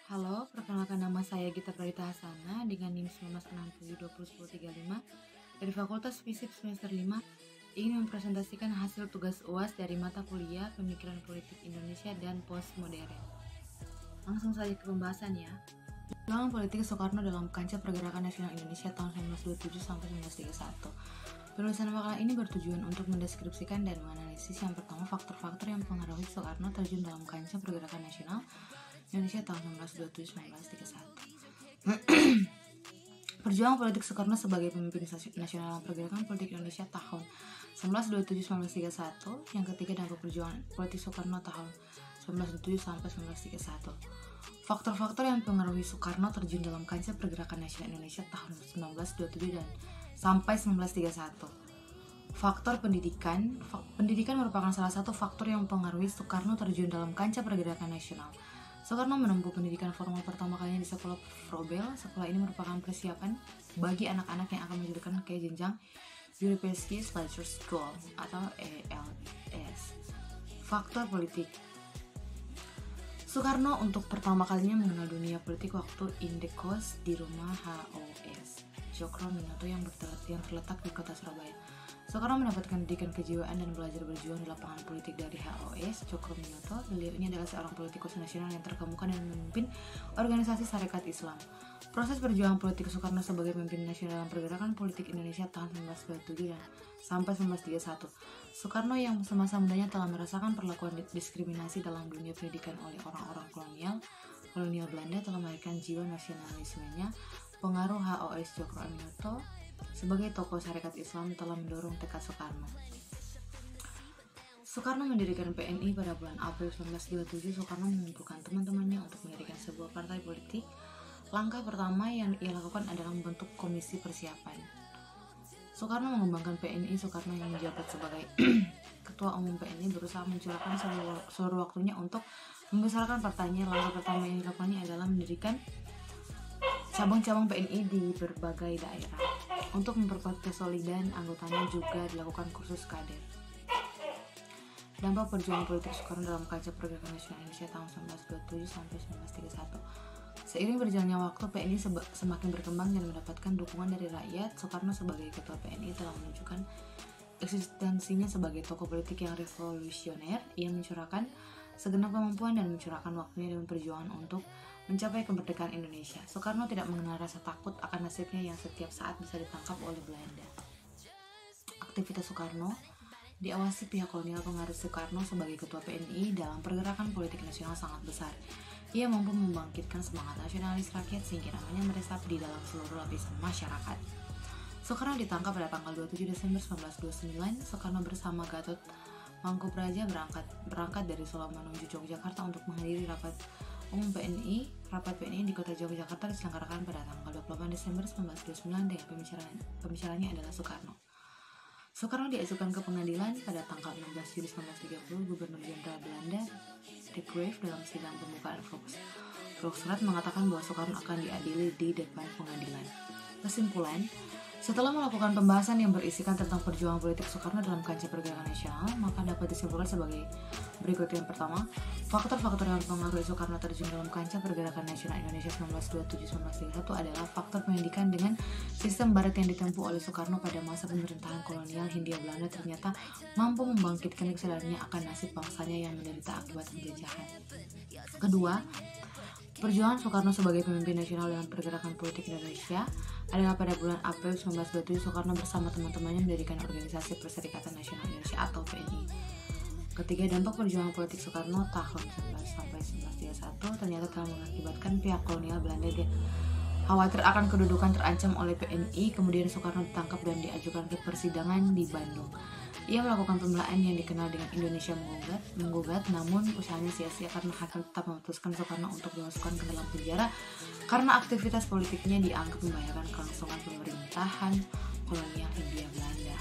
Halo, perkenalkan nama saya Gita Pradita Hasana dengan NIM 1967201035 dari Fakultas Fisip semester 5 ingin mempresentasikan hasil tugas UAS dari mata kuliah Pemikiran Politik Indonesia dan Postmodern. Langsung saja ke pembahasan ya. Perjuangan politik Soekarno dalam kancah pergerakan nasional Indonesia tahun 1927 sampai 1931. Penulisan makalah ini bertujuan untuk mendeskripsikan dan menganalisis yang pertama faktor-faktor yang mempengaruhi Soekarno terjun dalam kancah pergerakan nasional Indonesia tahun 1927-1931. Perjuangan politik Soekarno sebagai pemimpin nasional dalam pergerakan politik Indonesia tahun 1927-1931. Yang ketiga, dampak perjuangan politik Soekarno tahun 1927 sampai 1931. Faktor-faktor yang mempengaruhi Soekarno terjun dalam kancah pergerakan nasional Indonesia tahun 1927 dan sampai 1931. Faktor pendidikan. Pendidikan merupakan salah satu faktor yang mempengaruhi Soekarno terjun dalam kancah pergerakan nasional. Soekarno menempuh pendidikan formal pertama kalinya di sekolah Frobel. Sekolah ini merupakan persiapan bagi anak-anak yang akan melanjutkan ke jenjang University Lecture School atau ELS. Faktor politik. Soekarno untuk pertama kalinya mengenal dunia politik waktu indekos di rumah HOS Cokro-Minoto yang terletak di kota Surabaya. Soekarno mendapatkan pendidikan kejiwaan dan belajar berjuang di lapangan politik dari HOS Cokro-Minoto. Beliau ini adalah seorang politikus nasional yang terkemuka dan memimpin organisasi Sarekat Islam. Proses perjuangan politik Soekarno sebagai pemimpin nasional dalam pergerakan politik Indonesia tahun 1927 dan sampai 1931. Soekarno yang semasa mudanya telah merasakan perlakuan diskriminasi dalam dunia pendidikan oleh orang-orang kolonial Belanda telah melahirkan jiwa nasionalismenya. Pengaruh HOS Cokro-Minoto sebagai tokoh Sarekat Islam telah mendorong tekad Soekarno. Soekarno mendirikan PNI pada bulan April 1927. Soekarno mengumpulkan teman-temannya untuk mendirikan sebuah partai politik. Langkah pertama yang ia lakukan adalah membentuk komisi persiapan. Soekarno mengembangkan PNI. Soekarno yang menjabat sebagai ketua umum PNI berusaha mencurahkan seluruh waktunya untuk membesarkan partainya. Langkah pertama yang dilakukannya adalah mendirikan cabang-cabang PNI di berbagai daerah. Untuk memperkuat kesolidan anggotanya juga dilakukan kursus kader. Dampak perjuangan politik Soekarno dalam kancah pergerakan nasional Indonesia tahun 1927 sampai 1931. Seiring berjalannya waktu, PNI semakin berkembang dan mendapatkan dukungan dari rakyat. Soekarno sebagai ketua PNI telah menunjukkan eksistensinya sebagai tokoh politik yang revolusioner. Ia mencurahkan segenap kemampuan dan mencurahkan waktunya dalam perjuangan untuk mencapai kemerdekaan Indonesia. Soekarno tidak mengenal rasa takut akan nasibnya yang setiap saat bisa ditangkap oleh Belanda. Aktivitas Soekarno diawasi pihak kolonial. Pengaruh Soekarno sebagai ketua PNI dalam pergerakan politik nasional sangat besar. Ia mampu membangkitkan semangat nasionalis rakyat sehingga namanya meresap di dalam seluruh lapisan masyarakat. Soekarno ditangkap pada tanggal 27 Desember 1929. Soekarno bersama Gatot Mangkupraja berangkat dari Solo menuju Yogyakarta untuk menghadiri rapat umum PNI. Rapat PNI di kota Yogyakarta diselenggarakan pada tanggal 28 Desember 1929 dengan pembicaranya adalah Soekarno. Soekarno diajukan ke pengadilan pada tanggal 16 Juli 1930. Gubernur Jenderal Belanda De Graaf dalam sidang pembukaan Volksraad mengatakan bahwa Soekarno akan diadili di depan pengadilan. Kesimpulan, setelah melakukan pembahasan yang berisikan tentang perjuangan politik Soekarno dalam kancah pergerakan nasional, maka dapat disimpulkan sebagai berikut. Yang pertama, faktor-faktor yang mempengaruhi Soekarno terjun dalam kancah pergerakan nasional Indonesia 1927-1931 adalah faktor pendidikan. Dengan sistem barat yang ditempuh oleh Soekarno pada masa pemerintahan kolonial Hindia Belanda ternyata mampu membangkitkan kesadarannya akan nasib bangsanya yang menderita akibat penjajahan. Kedua, perjuangan Soekarno sebagai pemimpin nasional dalam pergerakan politik Indonesia adalah pada bulan April 1927 Soekarno bersama teman-temannya mendirikan Organisasi Perserikatan Nasional Indonesia atau PNI. Ketiga, dampak perjuangan politik Soekarno tahun 19 sampai 1931 ternyata telah mengakibatkan pihak kolonial Belanda khawatir akan kedudukan terancam oleh PNI. Kemudian Soekarno ditangkap dan diajukan ke persidangan di Bandung. Ia melakukan pembelaan yang dikenal dengan Indonesia menggugat, namun usahanya sia-sia karena hakim tetap memutuskan Soekarno untuk dimasukkan ke dalam penjara karena aktivitas politiknya dianggap membahayakan kelangsungan pemerintahan kolonial Hindia Belanda.